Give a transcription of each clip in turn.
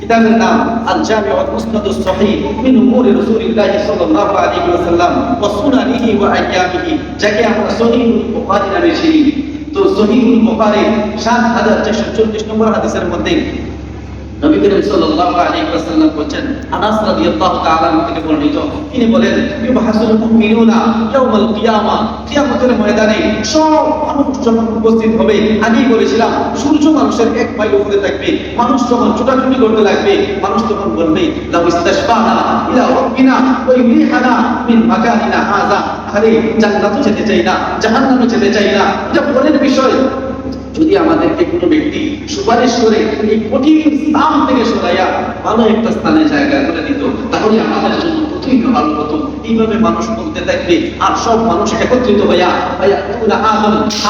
কিতাবের নাম আল জামিউল মুসনাদুস সহিহ মিন উমুরি রাসূলিল্লাহ সাল্লাল্লাহু আলাইহি ওয়াসাল্লাম ওয়া সুনানিহি ওয়া আইয়ামিহি, যাকে আমরা সহিহুল বুখারী নামে চিনি। তো সহিহুল বুখারী ৭৪৪৪ নম্বর হাদিসের মধ্যে নবী করিম সাল্লাল্লাহু আলাইহি ওয়াসাল্লাম বলেন, আনাস রাদিয়াল্লাহু তাআলা আনহু থেকে বর্ণিত, তিনি বলেন, ইউবহাসুল মুমিনুনা ইয়াউমাল কিয়ামা, কিয়ামতের ময়দানে সব মানুষ যখন উপস্থিত হবে, আগেই বলেছিলাম সূর্য মানুষের 1 মাইল উপরে থাকবে, মানুষ যখন ছোটাছুটি করতে লাগবে, মানুষ তখন বলবে, লাউ ইস্তাশফানা ইলা রাব্বিনা ওয়া ইউরিহানা মিন মাকানিনা হাযা, আরে জান্নাতে যেতে চাই না, জাহান্নামে যেতে চাই না, এটা পরের বিষয়। যদি আমাদেরকে কোনো ব্যক্তি সুপারিশ করে এই কঠিন স্থান থেকে সরাইয়া ভালো একটা স্থানে জায়গা করে দিত, তাহলে আমাদের জন্য কতই ভালো হতো। এইভাবে মানুষ বলতে থাকবে, আর সব মানুষ একত্রিত হইয়া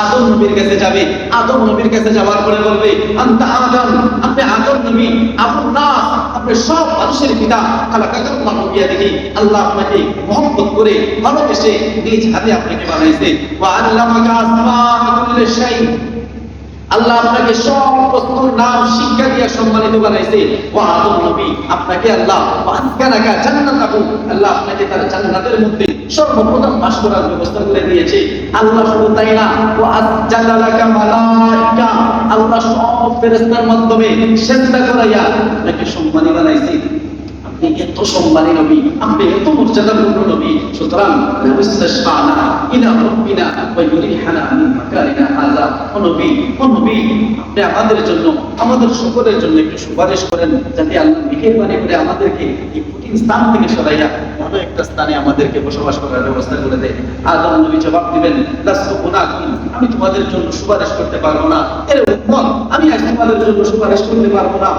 আদম নবীর কাছে যাবে। আদম নবীর কাছে যাওয়ার পরে বলবে, আনতা আদম, আপনি আদম নবী, আবুন নাস, আপনি সব মানুষের পিতা, খালাকাকাল্লাহু বিয়াদিহি, আল্লাহ আপনাকে মহব্বত করে ভালোবেসে নিজ হাতে আপনাকে বানাইছে। ওয়া আল্লামাকা আসমাআ কুল্লি শাই, আল্লাহ আপনাকে সব বস্তুর নাম শিক্ষা দিয়ে সম্মানিত বানাইছে। ওয়া আদম নবী, আপনাকে আল্লাহ ওয়াসকানাকা জান্নাতাহু, আল্লাহ আপনাকে তার জান্নাতের মধ্যে সর্বপ্রথম বাস করার ব্যবস্থা করে দিয়েছে। আল্লাহ শুধু তাই না, ওয়া আসজাদালাকা মালাইকা, আল্লাহ সব ফেরেশতার মাধ্যমে সিজদা করাইয়া আপনাকে সম্মানী বানাইছে। আপনি এত সম্মানী নবী, আপনি এত মর্যাদাপূর্ণ নবী, সুতরাং ইস্তাশফানা ইলা রাব্বিনা ওয়া ইউরিহানা মিন মাকানিনা হাযা, ও নবী আপনি আমাদের জন্য, আমাদের সকলের জন্য একটু সুপারিশ করেন, যাতে আল্লাহ মেহেরবানি করে আমাদেরকে এই কঠিন স্থান থেকে সরাইয়া ভালো একটা স্থানে আমাদেরকে বসবাস করার ব্যবস্থা করে দেয়। আদম নবী জবাব দিবেন, লাস্তু গুনাকুম, আমি তোমাদের জন্য সুপারিশ করতে পারবো না, এর উম্মত, আমি আজ তোমাদের জন্য সুপারিশ করতে পারবো না।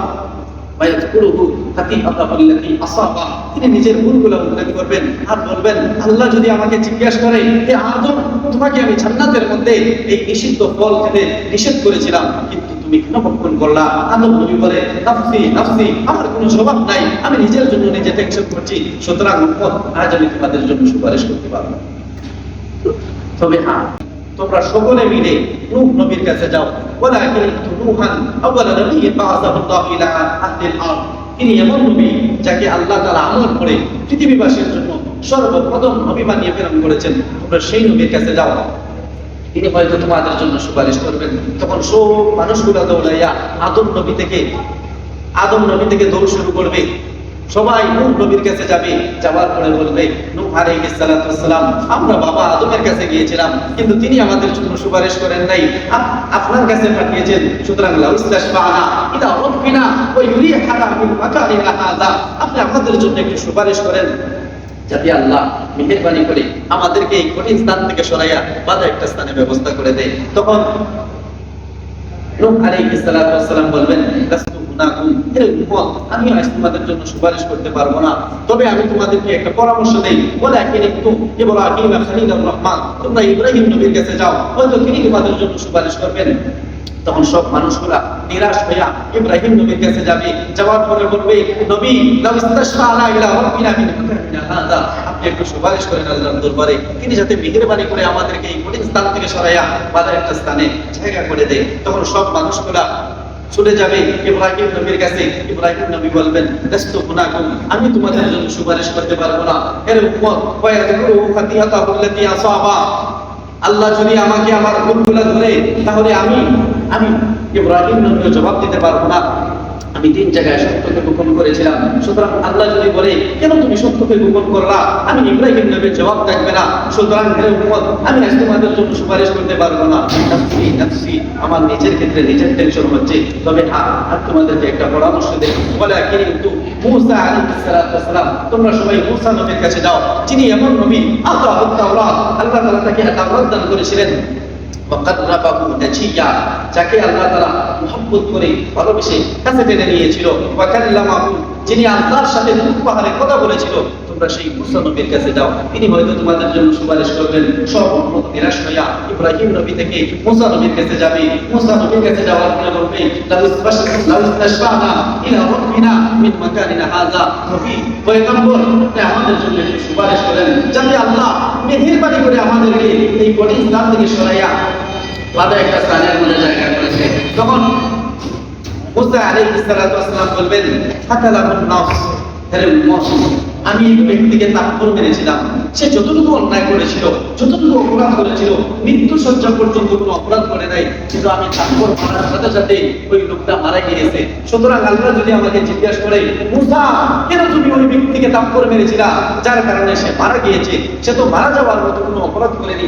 তিনি নিজের ভুলগুলো উল্লেখ করবেন আর বলবেন, আল্লাহ যদি আমাকে জিজ্ঞাসা করে, হে আদম, তোমাকে আমি জান্নাতের মধ্যে এই নিষিদ্ধ ফল খেতে নিষেধ করেছিলাম, কিন্তু তুমি কেন ভক্ষণ করলা? আদম নবী বলে, নাফসি নাফসি, আমার কোনো জবাব নাই, আমি নিজের জন্য নিজে টেনশন করছি, সুতরাং আজ আমি তোমাদের জন্য সুপারিশ করতে পারবো। তবে হ্যাঁ, তোমরা সকলে মিলে নূহ নবীর কাছে যাও। ওয়ালাকিন নূহান আউয়ালা নবিয়্যিন বা'আসাহুল্লাহু ইলা আহলিল আরদ, তিনি এমন নবী যাকে আল্লাহ তাআলা আমল করে পৃথিবীবাসীর জন্য সর্বপ্রথম নবী বানিয়ে প্রেরণ করেছেন। তোমরা সেই নবীর কাছে যাও, তিনি হয়তো তোমাদের জন্য সুপারিশ করবেন। তখন সব মানুষগুলো দৌড়াইয়া আদম নবী থেকে দৌড় শুরু করবে। সবাই নূহ নবীর কাছে যাবে, যাওয়ার পরে বলবে, নূহ আলাইহিস সালাতু ওয়াস সালাম, আমরা বাবা আদমের কাছে গিয়েছিলাম, কিন্তু তিনি আমাদের জন্য সুপারিশ করেন নাই, আপনার কাছে পাঠিয়েছেন, সুতরাং লাউ ইস্তাশফানা ইলা রাব্বিনা ওয়া ইউরিহানা মিন মাকানিনা হাযা, আপনি আমাদের জন্য একটু সুপারিশ করেন, যাতে আল্লাহ মেহেরবানি করে আমাদেরকে এই কঠিন স্থান থেকে সরাইয়া ভালো একটা স্থানে ব্যবস্থা করে দেয়। তখন নূহ আলাইহিস সালাতু ওয়াস সালাম বলবেন, আমি আজ তোমাদের জন্য সুপারিশ করতে পারবো না, তবে আমি তোমাদেরকে একটা পরামর্শ দেই। ওয়ালাকিন ইব্রাহিম খলিলুর রহমান, তোমরা ইব্রাহিম নবীর কাছে যাও, হয়তো তিনি তোমাদের জন্য সুপারিশ করবেন। তখন সব মানুষগুলা নিরাশ হইয়া ইব্রাহিম নবীর কাছে যাবে, যাওয়ার পরে বলবে, নবী লাউ ইস্তাশফানা ইলা রাব্বিনা মিন মাকানিনা হাযা, আপনি একটু সুপারিশ করেন আল্লাহর দরবারে, তিনি যাতে মেহেরবানি করে আমাদেরকে এই কঠিন স্থান থেকে সরাইয়া ভালো একটা স্থানে জায়গা করে দেয়। তখন সব মানুষগুলা চলে যাবে ইব্রাহিম নবীর কাছে। ইব্রাহিম নবী বলবেন, লাস্তু গুনাকুম, আমি তোমাদের জন্য সুপারিশ করতে পারবো না। এর উম্মত ওয়ায়াযকুরু খাতিয়াতাহু আল্লাতী আসাবা, আল্লাহ যদি আমাকে আমার ভুলগুলো ধরে, তাহলে আমি ইব্রাহিম নবীকে জবাব দিতে পারবো না। আমি 3 জায়গায় সত্যকে গোপন করেছিলাম, সুতরাং আল্লাহ যদি বলে, কেন তুমি সত্যকে গোপন করলা, আমি ইব্রাহিম নবীর জবাব থাকবে না, সুতরাং হে উম্মত, আমি আজ তোমাদের জন্য সুপারিশ করতে পারবো না। নাফসি নাফসি, আমার নিজের ক্ষেত্রে নিজের টেনশন হচ্ছে। তবে আর তোমাদেরকে একটা পরামর্শ দেই, ওয়ালাকিন মূসা আলাইহিস সালাতু ওয়াস সালাম, তোমরা সবাই মূসা নবীর কাছে যাও, যিনি এমন নবী আতাহুত তাওরাত, আল্লাহ তাআলা তাকে তাওরাত দান করেছিলেন। ওয়াকাররাবাহু নাজিয়া, যাকে আল্লাহ তাআলা মহব্বত করে ভালোবেসে কাছে টেনে নিয়েছিল। ওয়াকাল্লামাহু, যিনি আল্লাহর সাথে পাহাড়ে কথা বলেছিল। তোমরা সেই মূসা নবীর কাছে যাও, তিনি হয়তো তোমাদের জন্য সুপারিশ করবেন। সব উম্মত নিরাশ হইয়া ইব্রাহিম নবী থেকে মূসা নবীর কাছে যাবে। মূসা নবীর কাছে যাওয়ার পরে বলবে, লাউ ইস্তাশফানা ইলা রাব্বিনা মিন মাকানিনা হাযা, নবী পয়গম্বর, আপনি আমাদের জন্য একটু সুপারিশ করেন, যাতে আল্লাহ মেহেরবানি করে আমাদেরকে এই কঠিন স্থান থেকে সরাইয়া ভালো একটা স্থানের মধ্যে জায়গা করেছে। তখন মুসা আলাইহিস সালাতু ওয়াস সালাম বলবেন ফাতালাহুন নাস, হে উম্মত, আমি এই ব্যক্তিকে তাকফুর মেরেছিলাম, সে যতটুকু অন্যায় করেছিল, যতটুকু অপরাধ করেছিল, মৃত্যু সজ্জা পর্যন্ত কোনো অপরাধ করে নাই, কিন্তু আমি তাকফুর মারার সাথে সাথে ওই লোকটা মারা গিয়েছে। সুতরাং আল্লাহ যদি আমাকে জিজ্ঞাসা করে, মুসা কেন তুমি ওই ব্যক্তিকে তাকফুর মেরেছিলা, যার কারণে সে মারা গিয়েছে, সে তো মারা যাওয়ার মতো কোনো অপরাধ করেনি,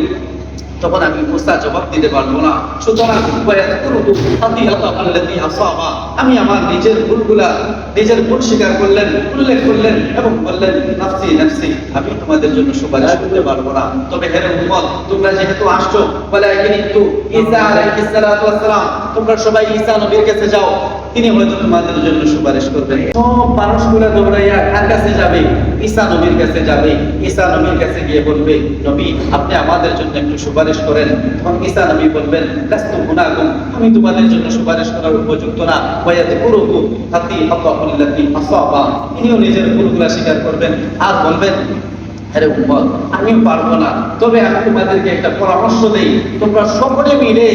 তখন আমি মুসা জবাব দিতে পারবো না। সুতরাং আমি আমার নিজের ভুল স্বীকার করলেন, উল্লেখ করলেন এবং বললেন নাফসি নাফসি, আমি তোমাদের জন্য সুপারিশ করতে পারবো না। তবে হে উম্মত, তোমরা যেহেতু আসছো, বলে কিন্তু ঈসা আলাইহিস সালাতু ওয়াস সালাম, তোমরা সবাই ঈসা নবীর কাছে যাও, তিনি হয়তো তোমাদের জন্য সুপারিশ করবেন। সব মানুষগুলো দৌড়াইয়া কার কাছে যাবে? ঈসা নবীর কাছে যাবে। ঈসা নবীর কাছে গিয়ে বলবে, নবী আপনি আমাদের জন্য একটু সুপারিশ করেন। তখন ঈসা নবী বলবেন, লাস্তু হুনাকুম, আমি তোমাদের জন্য সুপারিশ করার উপযুক্ত না। ওয়ায়াতে কুরুহু হাতি হাতাহুল্লাতি আসাবা, তিনিও নিজের ভুলগুলো স্বীকার করবেন আর বলবেন, আরে উম্মত আমিও পারবো না, তবে আমি তোমাদেরকে একটা পরামর্শ দেই, তোমরা সকলে মিলে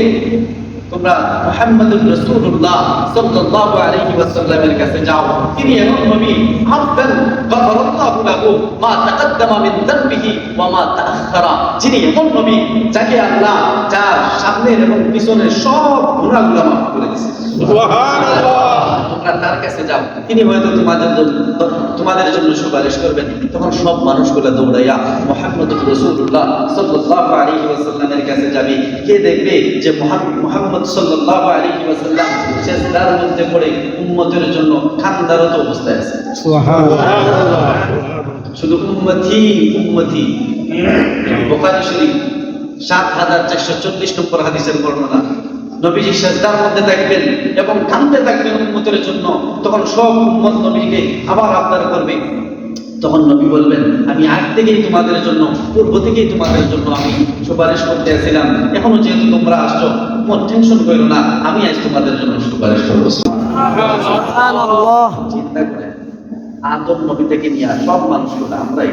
তোমরা মুহাম্মদুর রাসূলুল্লাহ সাল্লাল্লাহু আলাইহি ওয়াসাল্লামের কাছে যাও। তিনি এমন নবী, আফদাল গাফারাল্লাহু লাহু মা তাকাদ্দামা মিন যামবিহি ওয়া মা তাআখারা, যিনি এমন নবী যাকে আল্লাহ যার সামনের এবং পিছনের সব গুনাহগুলো মাফ করে দিয়েছেন। সুবহানাল্লাহ। তোমরা তার কাছে যাও, তিনি হয়তো তোমাদের জন্য সুপারিশ করবেন। তখন সব মানুষগুলো দৌড়াইয়া মুহাম্মদুর রাসূলুল্লাহ সাল্লাল্লাহু আলাইহি ওয়াসাল্লামের কাছে যাবে। কে দেখবে যে মুহাম্মদ সাল্লাল্লাহু আলাইহি ওয়াসাল্লাম সিজদার মধ্যে পড়ে উম্মতের জন্য খানদারত অবস্থায় আছে। সুবহানাল্লাহ। শুধু উম্মতি উম্মতি। বুখারী শরীফ ৭৪৪০ নম্বর হাদিসের বর্ণনা। নবীজি সিজদার মধ্যে থাকবেন এবং কাঁদতে থাকবেন উম্মতের জন্য। তখন সব উম্মত নবীকে আবার আবদার করবে। তখন নবী বলবেন, আমি আগ থেকেই তোমাদের জন্য, পূর্ব থেকেই তোমাদের জন্য আমি সুপারিশ করতে আসছিলাম, এখনো যেহেতু তোমরা আসছো, কোনো টেনশন করো না, আমি আজ তোমাদের জন্য সুপারিশ করবো। সুবহানাল্লাহ। চিন্তা করেন, আদম নবী থেকে নিয়ে সব মানুষগুলো, আমরাই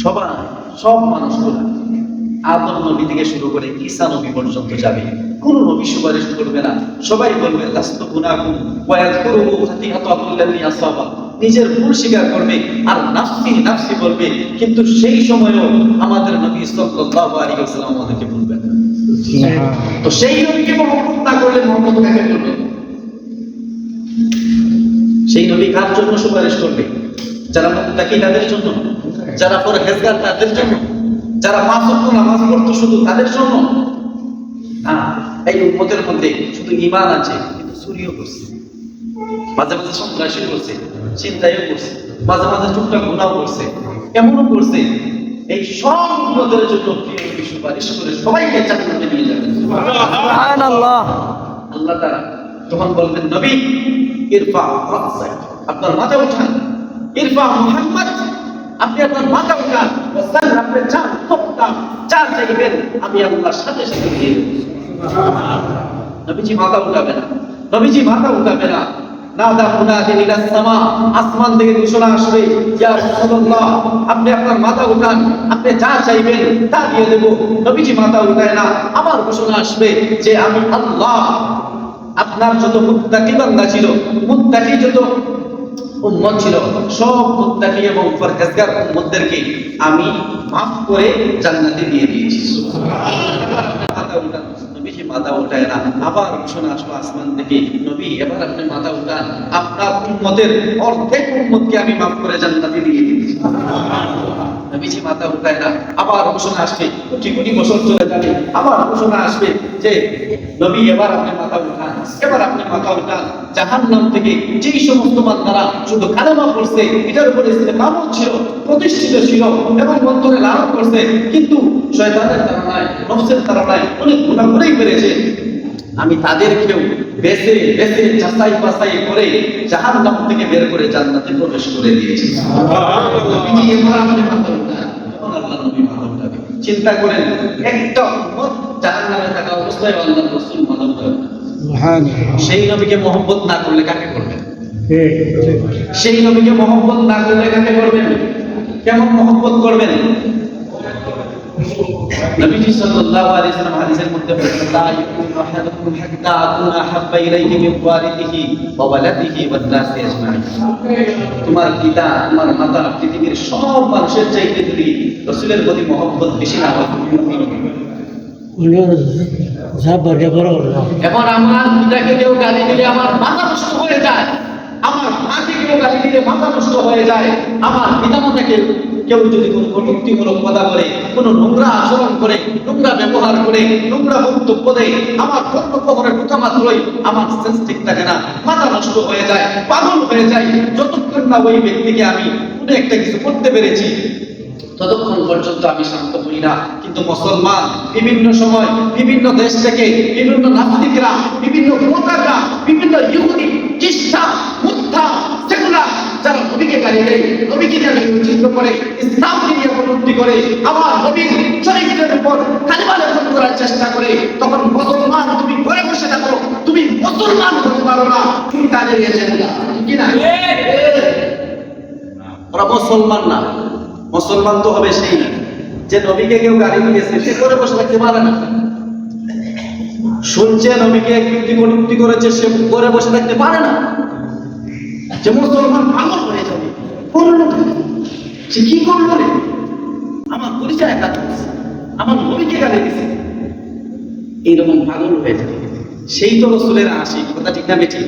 সবাই, সব মানুষগুলো আদম নবী থেকে শুরু করে ঈসা নবী পর্যন্ত যাবে, কোন নবী সুপারিশ করবে না। সবাই বলবে লাস্তু গুনাকুম ওয়া ইয়াযকুরু খাতিআতাকুল্লাযী আসাবা, নিজের ভুল স্বীকার করবে আর নাফসি নাফসি বলবে। কিন্তু সেই সময়ও আমাদের নবী সাল্লাল্লাহু আলাইহি ওয়াসাল্লাম আমাদেরকে বলবেন। তো সেই নবীকে মহব্বত না করলে মহব্বত কাকে করবে? সেই নবী কার জন্য সুপারিশ করবে? যারা মুত্তাকি তাদের জন্য, যারা পরহেজগার তাদের জন্য, যারা পাঁচ ওয়াক্ত নামাজ পড়তো শুধু তাদের জন্য না। এই উম্মতের মধ্যে শুধু ঈমান আছে কিন্তু চুরিও করছে, মাঝে মাঝে সন্ত্রাসী করছে, চিন্তায়ও করছে, মাঝে মাঝে টুকটাক গুনাহ করছে, এমনও করছে। এই সব উম্মতের জন্য প্রিয় নবী সুপারিশ করে সবাইকে জান্নাতে নিয়ে যাবেন। সুবহানাল্লাহ। আল্লাহ তাআলা তখন বলবেন, নবী ইরফা রাসাক, আপনার মাথা উঠান। ইরফা মুহাম্মদ, আপনি আপনার মাথা উঠান। ওয়াসাল, আপনি চান তপ্তাম চার চাইবেন, আমি আল্লাহর সাথে সাথে দিয়ে দেব। নবীজি মাথা উঠাবে না, নবীজি মাথা উঠাবে না। নাদা মুনাদিন ইলাস সামা, আসমান থেকে ঘোষণা আসবে, ইয়া রাসূলুল্লাহ আপনি আপনার মাথা উঠান, আপনি যা চাইবেন তা দিয়ে দেব। নবীজি মাথা উঠায় না, আবার ঘোষণা আসবে যে আমি আল্লাহ আপনার যত মুত্তাকি বান্দা ছিল, মুত্তাকি যত উম্মত ছিল, সব মুত্তাকি এবং পরহেজগার উম্মতদেরকে আমি মাফ করে জান্নাতে দিয়ে দিয়েছি। সুবহানাল্লাহ। নবীজি মাথা উঠায় না, আবার ঘোষণা আসলো আসমান থেকে, নবী এবার আপনি মাথা উঠান, আপনার উম্মতের অর্ধেক উম্মতকে আমি মাফ করে জান্নাতে দিয়ে দিয়েছি। নবীজি মাথা উঠায় না, আবার ঘোষণা আসবে, কোটি কোটি বছর চলে যাবে, আবার ঘোষণা আসবে যে নবী এবার আপনি মাথা উঠান, এবার আপনি মাথা উঠান। জাহান্নাম থেকে যেই সমস্ত বান্দারা শুধু কালেমা পড়ছে, এটার উপরে ইসলাম ছিল, প্রতিষ্ঠিত ছিল এবং অন্তরে লালন করছে, কিন্তু শয়তানের তাড়নায়, নফসের তাড়নায় অনেক গুনাহ করেই পেরেছে, আমি তাদেরকেও বেছে বেছে যাচাই বাছাই করে জাহান্নাম থেকে বের করে জান্নাতে প্রবেশ করে দিয়েছি। চিন্তা করেন, একটা উম্মত জাহান্নামে থাকা অবস্থায় আল্লাহর রাসূল মাথা উঠাবেন। সেই নবীকে মহব্বত না করলে কাকে করবেন? সেই নবীকে মহব্বত না করলে কাকে করবেন? কেমন মহব্বত করবেন? নবীজি সাল্লাল্লাহু আলাইহি ওয়াসাল্লাম হাদিসের মধ্যে বলেছেন, লা ইয়াকুনু আহাদুকুম হাত্তা আকুনা হাব্বা ইলাইহি মিন ওয়ালিদিহি ওয়া ওয়ালাদিহি ওয়ান নাসি আজমাইন। তোমার পিতা, তোমার মাতা, পৃথিবীর সব মানুষের চাইতে যদি রাসূলের প্রতি মহব্বত বেশি না হয়, তুমি মুমিন। এখন আমার পিতাকে কেউ গালি দিলে আমার মাথা নষ্ট হয়ে যায়, আমার মাকে কেউ গালি দিলে মাথা নষ্ট হয়ে যায়, আমার পিতামাতাকে কেউ যদি কোনো কটূক্তিমূলক কথা বলে, কোনো নোংরা আচরণ করে, নোংরা ব্যবহার করে, নোংরা বক্তব্য দেয়, আমার কর্ণকবরে ঢোকা মাত্রই আমার সেন্স ঠিক থাকে না, মাথা নষ্ট হয়ে যায়, পাগল হয়ে যায়। যতক্ষণ না ওই ব্যক্তিকে আমি কোনো একটা কিছু করতে পেরেছি, ততক্ষণ পর্যন্ত আমি শান্ত হই না। কিন্তু মুসলমান বিভিন্ন সময় বিভিন্ন দেশ থেকে বিভিন্ন নাস্তিকরা, বিভিন্ন মোতারা, বিভিন্ন ইহুদি, খ্রিস্টান, মুথা, সেকুলার যারা নবীকে গালি দেয়, নবীকে নিয়ে বিচিত্র করে, ইসলামকে নিয়ে কটূক্তি করে, আমার নবীর চরিত্রের উপর কালিমা লেপন করার চেষ্টা করে, তখন মুসলমান তুমি ঘরে বসে থাকো, তুমি মুসলমান হতে পারো না, তুমি তাদের এজেন্ডা কি না? ওরা মুসলমান না। মুসলমান তো হবে সেই যে নবীকে কেউ গালি দিয়েছে সে করে বসে থাকতে পারে না, শুনছে নবীকে কটূক্তি করেছে সে করে বসে থাকতে পারে না। যে মুসলমান পাগল হয়ে যাবে, করলো সে কি করলো রে, আমার পরিচয় একা আমার নবীকে গালি দিয়েছে, এইরকম পাগল হয়ে যাবে। সেই তো রাসূলের আশিক, কথা ঠিক না বেঠিক?